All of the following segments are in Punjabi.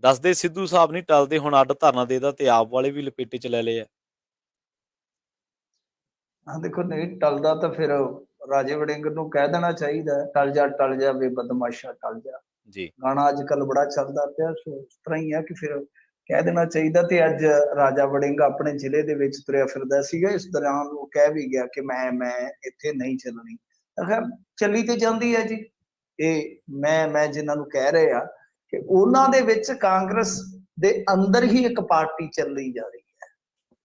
ਦੱਸਦੇ ਸਿੱਧੂ ਸਾਹਿਬ ਨਹੀਂ ਟਲਦੇ, ਹੁਣ ਅੱਡ ਧਰਨਾ ਦੇਦਾ ਤੇ ਆਪ ਵਾਲੇ ਵੀ ਲਪੇਟੇ 'ਚ ਲੈ ਲਏ ਆ। ਹਾਂ ਦੇਖੋ, ਨਹੀਂ ਟਲਦਾ ਤਾਂ ਫਿਰ ਰਾਜੇ ਵੜਿੰਗ ਨੂੰ ਕਹਿ ਦੇਣਾ ਚਾਹੀਦਾ ਟਲ ਜਾ ਵੇ ਬਦਮਾਸ਼ਾ ਟਲ ਜਾ। ਜੀ ਗਾਣਾ ਅੱਜ ਕੱਲ ਬੜਾ ਚੱਲਦਾ ਪਿਆ, ਸੋ ਇਸ ਤਰ੍ਹਾਂ ਹੀ ਹੈ ਕਿ ਫਿਰ ਕਹਿ ਦੇਣਾ ਚਾਹੀਦਾ। ਤੇ ਅੱਜ ਰਾਜਾ ਵੜਿੰਗ ਆਪਣੇ ਜ਼ਿਲ੍ਹੇ ਦੇ ਵਿੱਚ ਤੁਰਿਆ ਫਿਰਦਾ ਸੀਗਾ, ਇਸ ਦੌਰਾਨ ਉਹ ਕਹਿ ਵੀ ਗਿਆ ਕਿ ਮੈਂ ਇੱਥੇ ਨਹੀਂ ਚੱਲਣੀ। ਅਗਰ ਚੱਲੀ ਤੇ ਜਾਂਦੀ ਹੈ ਜੀ, ਇਹ ਮੈਂ ਜਿਨ੍ਹਾਂ ਨੂੰ ਕਹਿ ਰਹੇ ਆ ਕਿ ਉਹਨਾਂ ਦੇ ਵਿੱਚ ਕਾਂਗਰਸ ਦੇ ਅੰਦਰ ਹੀ ਇੱਕ ਪਾਰਟੀ ਚੱਲੀ ਜਾ ਰਹੀ ਹੈ।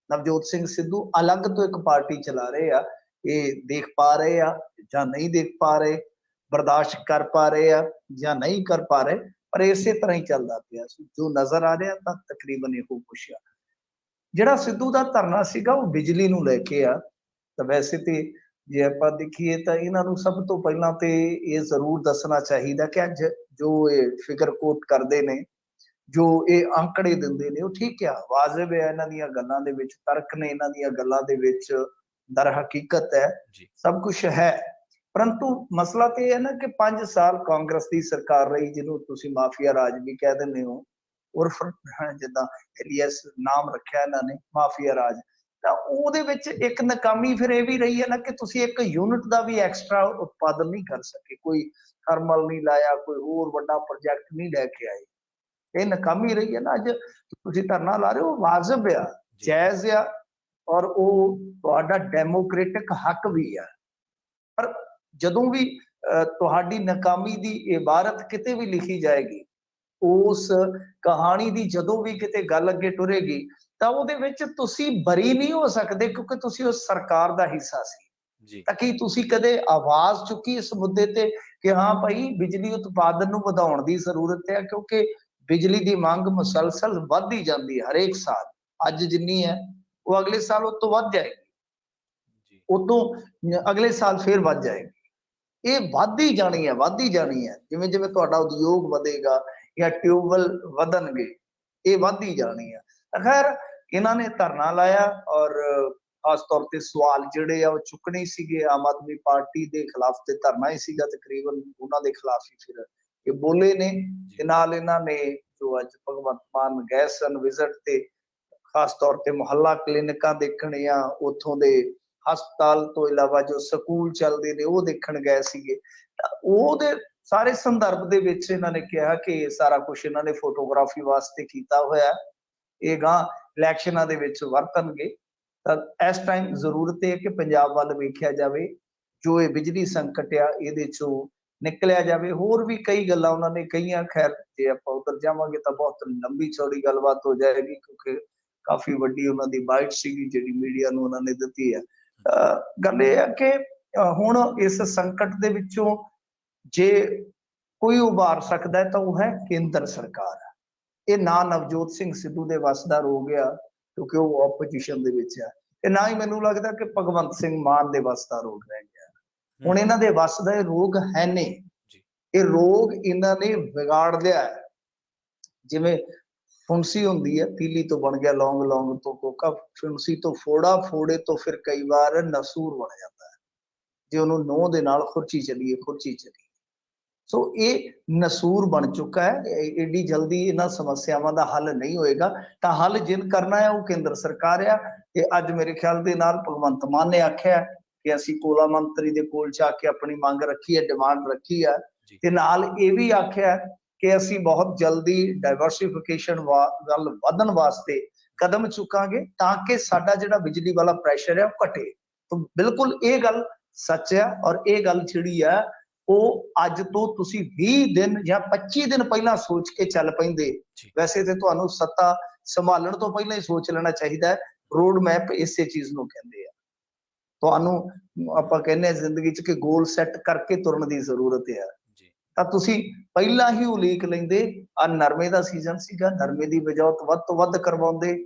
ਨਵਜੋਤ ਸਿੰਘ ਸਿੱਧੂ ਅਲੱਗ ਤੋਂ ਇੱਕ ਪਾਰਟੀ ਚਲਾ ਰਹੇ ਆ, ਇਹ ਦੇਖ ਪਾ ਰਹੇ ਆ ਜਾਂ ਨਹੀਂ ਦੇਖ ਪਾ ਰਹੇ, ਬਰਦਾਸ਼ਤ ਕਰ ਪਾ ਰਹੇ ਆ ਜਾਂ ਨਹੀਂ ਕਰ ਪਾ ਰਹੇ, ਪਰ ਇਸੇ ਤਰ੍ਹਾਂ ਹੀ ਚੱਲਦਾ ਪਿਆ ਸੀ ਜੋ ਨਜ਼ਰ ਆ ਰਿਹਾ। ਤਾਂ ਤਕਰੀਬਨ ਇਹੋ ਕੁਛ ਆ। ਜਿਹੜਾ ਸਿੱਧੂ ਦਾ ਧਰਨਾ ਸੀਗਾ ਉਹ ਬਿਜਲੀ ਨੂੰ ਲੈ ਕੇ ਆ। ਤਾਂ ਵੈਸੇ ਤੇ ਜੇ ਆਪਾਂ ਦੇਖੀਏ ਤਾਂ ਇਹਨਾਂ ਨੂੰ ਸਭ ਤੋਂ ਪਹਿਲਾਂ ਤੇ ਇਹ ਜ਼ਰੂਰ ਦੱਸਣਾ ਚਾਹੀਦਾ ਕਿ ਅੱਜ ਜੋ ਇਹ ਫਿਕਰ ਕੋਟ ਕਰਦੇ ਨੇ, ਜੋ ਇਹ ਅੰਕੜੇ ਦਿੰਦੇ ਨੇ, ਉਹ ਠੀਕ ਆ, ਵਾਜਬ ਹੈ, ਇਹਨਾਂ ਦੀਆਂ ਗੱਲਾਂ ਦੇ ਵਿੱਚ ਤਰਕ ਨੇ, ਇਹਨਾਂ ਦੀਆਂ ਗੱਲਾਂ ਦੇ ਵਿੱਚ ਦਰ ਹਕੀਕਤ ਹੈ, ਸਭ ਕੁਝ ਹੈ। ਪਰੰਤੂ ਮਸਲਾ ਤੇ ਇਹ ਹੈ ਨਾ ਕਿ 5 ਸਾਲ ਕਾਂਗਰਸ ਦੀ ਸਰਕਾਰ ਰਹੀ, ਜਿਹਨੂੰ ਤੁਸੀਂ ਮਾਫੀਆ ਰਾਜ ਵੀ ਕਹਿ ਦਿੰਦੇ ਹੋ, ਉਰਫ ਜਿੱਦਾਂ ਐਲੀਅਸ ਨਾਮ ਰੱਖਿਆ ਇਹਨਾਂ ਨੇ ਮਾਫੀਆ ਰਾਜ। ਤਾਂ ਉਹਦੇ ਵਿੱਚ ਇੱਕ ਨਾਕਾਮੀ ਫਿਰ ਇਹ ਵੀ ਰਹੀ ਹੈ ਨਾ ਕਿ ਤੁਸੀਂ ਇੱਕ ਯੂਨਿਟ ਦਾ ਵੀ ਐਕਸਟਰਾ ਉਤਪਾਦਨ ਨਹੀਂ ਕਰ ਸਕੇ, ਕੋਈ ਥਰਮਲ ਨਹੀਂ ਲਾਇਆ, ਕੋਈ ਹੋਰ ਵੱਡਾ ਪ੍ਰੋਜੈਕਟ ਨਹੀਂ ਲੈ ਕੇ ਆਏ। ਇਹ ਨਾਕਾਮੀ ਰਹੀ ਹੈ ਨਾ। ਅੱਜ ਤੁਸੀਂ ਧਰਨਾ ਲਾ ਰਹੇ ਹੋ, ਵਾਜਬ ਆ, ਜਾਇਜ਼ ਆ, ਔਰ ਉਹ ਤੁਹਾਡਾ ਡੈਮੋਕ੍ਰੈਟਿਕ ਹੱਕ ਵੀ ਆ। ਪਰ ਜਦੋਂ ਵੀ ਤੁਹਾਡੀ ਨਾਕਾਮੀ ਦੀ ਇਬਾਰਤ ਕਿਤੇ ਵੀ ਲਿਖੀ ਜਾਏਗੀ, ਉਸ ਕਹਾਣੀ ਦੀ ਜਦੋਂ ਵੀ ਕਿਤੇ ਗੱਲ ਅੱਗੇ ਟੁਰੇਗੀ, ਤਾਂ ਉਹਦੇ ਵਿੱਚ ਤੁਸੀਂ ਬਰੀ ਨਹੀਂ ਹੋ ਸਕਦੇ, ਕਿਉਂਕਿ ਤੁਸੀਂ ਉਸ ਸਰਕਾਰ ਦਾ ਹਿੱਸਾ ਸੀ। ਤਾਂ ਕੀ ਤੁਸੀਂ ਕਦੇ ਆਵਾਜ਼ ਚੁੱਕੀ ਇਸ ਮੁੱਦੇ ਤੇ ਕਿ ਹਾਂ ਭਾਈ ਬਿਜਲੀ ਉਤਪਾਦਨ ਨੂੰ ਵਧਾਉਣ ਦੀ ਜ਼ਰੂਰਤ ਹੈ? ਕਿਉਂਕਿ ਬਿਜਲੀ ਦੀ ਮੰਗ ਮੁਸਲਸਲ ਵੱਧਦੀ ਜਾਂਦੀ ਹੈ ਹਰੇਕ ਸਾਲ। ਅੱਜ ਜਿੰਨੀ ਹੈ ਉਹ ਅਗਲੇ ਸਾਲ ਉਸ ਤੋਂ ਵੱਧ ਜਾਏਗੀ, ਉਦੋਂ ਅਗਲੇ ਸਾਲ ਫੇਰ ਵੱਧ ਜਾਏਗੀ। ਇਹ ਵੱਧਦੀ ਜਾਣੀ ਹੈ, ਵੱਧਦੀ ਜਾਣੀ ਹੈ। ਜਿਵੇਂ ਜਿਵੇਂ ਤੁਹਾਡਾ ਉਦਯੋਗ ਵਧੇਗਾ ਜਾਂ ਟਿਊਬਵੈਲ ਵਧਣਗੇ, ਇਹ ਵੱਧਦੀ ਜਾਣੀ ਹੈ। ਖੈਰ, ਇਹਨਾਂ ਨੇ ਧਰਨਾ ਲਾਇਆ ਔਰ ਖਾਸ ਤੌਰ ਤੇ ਸਵਾਲ ਜਿਹੜੇ ਆ ਉਹ ਚੁੱਕਣੇ ਸੀਗੇ। ਆਮ ਆਦਮੀ ਪਾਰਟੀ ਦੇ ਖਿਲਾਫ ਤੇ ਧਰਨਾ ਹੀ ਸੀਗਾ, ਤਕਰੀਬਨ ਉਹਨਾਂ ਦੇ ਖਿਲਾਫ ਹੀ ਫਿਰ ਇਹ ਬੋਲੇ ਨੇ। ਤੇ ਨਾਲ ਇਹਨਾਂ ਨੇ ਜੋ ਅੱਜ ਭਗਵੰਤ ਮਾਨ ਗਏ ਸਨ ਵਿਜ਼ਿਟ ਤੇ, ਖਾਸ ਤੌਰ ਤੇ ਮੁਹੱਲਾ ਕਲੀਨਿਕਾਂ ਦੇਖਣ ਜਾਂ ਉੱਥੋਂ ਦੇ ਹਸਪਤਾਲ ਤੋਂ ਇਲਾਵਾ ਜੋ ਸਕੂਲ ਚੱਲਦੇ ਨੇ ਉਹ ਦੇਖਣ ਗਏ ਸੀਗੇ। ਤਾਂ ਉਹਦੇ ਸਾਰੇ ਸੰਦਰਭ ਦੇ ਵਿੱਚ ਇਹਨਾਂ ਨੇ ਕਿਹਾ ਕਿ ਸਾਰਾ ਕੁਝ ਇਹਨਾਂ ਨੇ ਫੋਟੋਗ੍ਰਾਫੀ ਵਾਸਤੇ ਕੀਤਾ ਹੋਇਆ, ਇਹ ਗਾਂ ਇਲੈਕਸ਼ਨਾਂ ਦੇ ਵਿੱਚ ਵਰਤਣਗੇ। ਤਾਂ ਇਸ ਟਾਈਮ ਜ਼ਰੂਰਤ ਹੈ ਕਿ ਪੰਜਾਬ ਵੱਲ ਵੇਖਿਆ ਜਾਵੇ, ਜੋ ਇਹ ਬਿਜਲੀ ਸੰਕਟ ਆ ਇਹਦੇ ਚੋਂ ਨਿਕਲਿਆ ਜਾਵੇ। ਹੋਰ ਵੀ ਕਈ ਗੱਲਾਂ ਉਹਨਾਂ ਨੇ ਕਹੀਆਂ, ਖੈਰ ਜੇ ਆਪਾਂ ਉਧਰ ਜਾਵਾਂਗੇ ਤਾਂ ਬਹੁਤ ਲੰਬੀ ਚੌੜੀ ਗੱਲਬਾਤ ਹੋ ਜਾਏਗੀ, ਕਿਉਂਕਿ ਕਾਫੀ ਵੱਡੀ ਉਹਨਾਂ ਦੀ ਬਾਈਟ ਸੀਗੀ ਜਿਹੜੀ ਮੀਡੀਆ ਨੂੰ ਉਹਨਾਂ ਨੇ ਦਿੱਤੀ ਹੈ। ਗੱਲ ਇਹ ਹੈ ਕਿ ਹੁਣ ਇਸ ਸੰਕਟ ਦੇ ਵਿੱਚੋਂ ਜੇ ਕੋਈ ਉਭਾਰ ਸਕਦਾ ਹੈ ਤਾਂ ਉਹ ਹੈ ਕੇਂਦਰ ਸਰਕਾਰ। ਇਹ ਨਾ ਨਵਜੋਤ ਸਿੰਘ ਸਿੱਧੂ ਦੇ ਵੱਸ ਦਾ ਰੋਗ ਆ, ਕਿਉਂਕਿ ਉਹ ਆਪੋਜੀਸ਼ਨ ਦੇ ਵਿੱਚ ਆ, ਤੇ ਨਾ ਹੀ ਮੈਨੂੰ ਲੱਗਦਾ ਕਿ ਭਗਵੰਤ ਸਿੰਘ ਮਾਨ ਦੇ ਵੱਸ ਦਾ ਰੋਗ ਰਹਿ ਗਿਆ। ਹੁਣ ਇਹਨਾਂ ਦੇ ਵੱਸ ਦਾ ਇਹ ਰੋਗ ਹੈ ਨਹੀਂ, ਇਹ ਰੋਗ ਇਹਨਾਂ ਨੇ ਵਿਗਾੜ ਲਿਆ ਹੈ। ਜਿਵੇਂ ਫੁੰਸੀ ਹੁੰਦੀ ਹੈ, ਤੀਲੀ ਤੋਂ ਬਣ ਗਿਆ ਲੌਂਗ, ਲੌਂਗ ਤੋਂ ਕੋਕਾ, ਫੁੰਸੀ ਤੋਂ ਫੋੜਾ, ਫੋੜੇ ਤੋਂ ਫਿਰ ਕਈ ਵਾਰ ਨਸੂਰ ਬਣ ਜਾਂਦਾ ਹੈ। ਜੇ ਉਹਨੂੰ ਨੋਹ ਦੇ ਨਾਲ ਖੁਰਚੀ ਚੱਲੀਏ, ਖੁਰਚੀ ਚੱਲੀਏ। ਸੋ ਇਹ ਨਸੂਰ ਬਣ ਚੁੱਕਾ ਹੈ। ਏਡੀ ਜਲਦੀ ਇਹਨਾਂ ਸਮੱਸਿਆਵਾਂ ਦਾ ਹੱਲ ਨਹੀਂ ਹੋਏਗਾ। ਤਾਂ ਹੱਲ ਜਿਨ ਕਰਨਾ ਹੈ ਉਹ ਕੇਂਦਰ ਸਰਕਾਰ ਆ। ਤੇ ਅੱਜ ਮੇਰੇ ਖਿਆਲ ਦੇ ਨਾਲ ਭਗਵੰਤ ਮਾਨ ਨੇ ਆਖਿਆ ਕਿ ਅਸੀਂ ਕੋਲਾ ਮੰਤਰੀ ਦੇ ਕੋਲ ਜਾ ਕੇ ਆਪਣੀ ਮੰਗ ਰੱਖੀ ਹੈ, ਡਿਮਾਂਡ ਰੱਖੀ ਹੈ, ਤੇ ਨਾਲ ਇਹ ਵੀ ਆਖਿਆ ਕਿ ਅਸੀਂ ਬਹੁਤ ਜਲਦੀ ਡਾਇਵਰਸਿਫਿਕੇਸ਼ਨ ਵੱਲ ਵਧਣ ਵਾਸਤੇ ਕਦਮ ਚੁੱਕਾਂਗੇ ਤਾਂ ਕਿ ਸਾਡਾ ਜਿਹੜਾ ਬਿਜਲੀ ਵਾਲਾ ਪ੍ਰੈਸ਼ਰ ਹੈ ਉਹ ਘਟੇ। ਤਾਂ ਬਿਲਕੁਲ ਇਹ ਗੱਲ ਸੱਚ ਹੈ। ਔਰ ਇਹ ਗੱਲ ਜਿਹੜੀ ਹੈ ਉਹ ਅੱਜ ਤੋਂ ਤੁਸੀਂ 20 ਦਿਨ ਜਾਂ 25 ਦਿਨ ਪਹਿਲਾਂ ਸੋਚ ਕੇ ਚੱਲ ਪੈਂਦੇ। ਵੈਸੇ ਤੇ ਤੁਹਾਨੂੰ ਸੱਤਾ ਸੰਭਾਲਣ ਤੋਂ ਪਹਿਲਾਂ ਹੀ ਸੋਚ ਲੈਣਾ ਚਾਹੀਦਾ ਹੈ। ਰੋਡ ਮੈਪ ਇਸੇ ਚੀਜ਼ ਨੂੰ ਕਹਿੰਦੇ ਆ। ਤੁਹਾਨੂੰ ਆਪਾਂ ਕਹਿੰਦੇ ਆ ਜ਼ਿੰਦਗੀ 'ਚ ਕਿ ਗੋਲ ਸੈੱਟ ਕਰਕੇ ਤੁਰਨ ਦੀ ਜ਼ਰੂਰਤ ਹੈ। ਤਾਂ ਤੁਸੀਂ ਪਹਿਲਾਂ ਹੀ ਉਲੀਕ ਲੈਂਦੇ। ਆ ਨਰਮੇ ਦਾ ਸੀਜ਼ਨ ਸੀਗਾ, ਨਰਮੇ ਦੀ ਬਿਜਾਵਤ ਵੱਧ ਤੋਂ ਵੱਧ ਕਰਵਾਉਂਦੇ,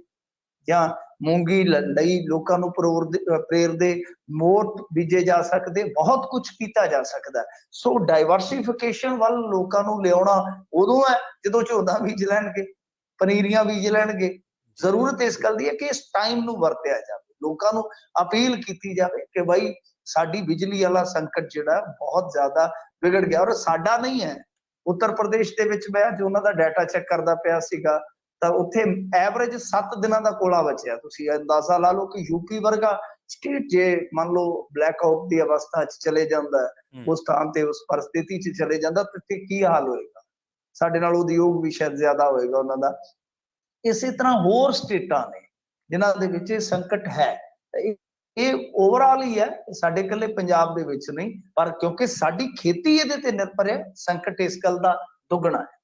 ਜਾਂ ਮੂੰਗੀ ਲਈ ਲੋਕਾਂ ਨੂੰ ਪ੍ਰੇਰਦੇ, ਮੋਠ ਬੀਜੇ ਜਾ ਸਕਦੇ, ਬਹੁਤ ਕੁਝ ਕੀਤਾ ਜਾ ਸਕਦਾ। ਸੋ ਡਾਇਵਰਸਿਫਿਕੇਸ਼ਨ ਵੱਲ ਲੋਕਾਂ ਨੂੰ ਲਿਆਉਣਾ ਉਦੋਂ ਹੈ ਜਦੋਂ ਝੋਨਾ ਬੀਜ ਲੈਣਗੇ, ਪਨੀਰੀਆਂ ਬੀਜ ਲੈਣਗੇ। ਜ਼ਰੂਰਤ ਇਸ ਗੱਲ ਦੀ ਹੈ ਕਿ ਇਸ ਟਾਈਮ ਨੂੰ ਵਰਤਿਆ ਜਾਵੇ, ਲੋਕਾਂ ਨੂੰ ਅਪੀਲ ਕੀਤੀ ਜਾਵੇ ਕਿ ਬਾਈ ਸਾਡੀ ਬਿਜਲੀ ਵਾਲਾ ਸੰਕਟ ਜਿਹੜਾ ਬਹੁਤ ਜ਼ਿਆਦਾ ਵਿਗੜ ਗਿਆ, ਔਰ ਸਾਡਾ ਨਹੀਂ ਹੈ, ਉੱਤਰ ਪ੍ਰਦੇਸ਼ ਦੇ ਵਿੱਚ ਮੈਂ ਅੱਜ ਉਹਨਾਂ ਦਾ ਡਾਟਾ ਚੈੱਕ ਕਰਦਾ ਪਿਆ ਸੀਗਾ ਤਾਂ ਉੱਥੇ ਐਵਰੇਜ 7 ਦਿਨਾਂ ਦਾ ਕੋਲਾ ਬਚਿਆ। ਤੁਸੀਂ ਅੰਦਾਜ਼ਾ ਲਾ ਲਓ ਕਿ ਯੂਪੀ ਵਰਗਾ ਸਟੇਟ ਜੇ ਮੰਨ ਲਓ ਬਲੈਕ ਆਊਟ ਦੀ ਅਵਸਥਾ 'ਚ ਚਲੇ ਜਾਂਦਾ, ਉਸ ਸਥਾਨ ਤੇ ਉਸ ਪਰਿਸਥਿਤੀ 'ਚ ਚਲੇ ਜਾਂਦਾ ਤੇ ਕੀ ਹਾਲ ਹੋਏਗਾ। ਸਾਡੇ ਨਾਲ ਉਦਯੋਗ ਵੀ ਸ਼ਾਇਦ ਜ਼ਿਆਦਾ ਹੋਏਗਾ ਉਹਨਾਂ ਦਾ। ਇਸੇ ਤਰ੍ਹਾਂ ਹੋਰ ਸਟੇਟਾਂ ਨੇ ਜਿਨ੍ਹਾਂ ਦੇ ਵਿੱਚ ਇਹ ਸੰਕਟ ਹੈ। ਇਹ ਓਵਰਆਲ ਹੀ ਹੈ, ਸਾਡੇ ਇਕੱਲੇ ਪੰਜਾਬ ਦੇ ਵਿੱਚ ਨਹੀਂ, ਪਰ ਕਿਉਂਕਿ ਸਾਡੀ ਖੇਤੀ ਇਹਦੇ ਤੇ ਨਿਰਭਰ ਹੈ, ਸੰਕਟ ਇਸ ਗੱਲ ਦਾ ਦੁੱਗਣਾ ਹੈ।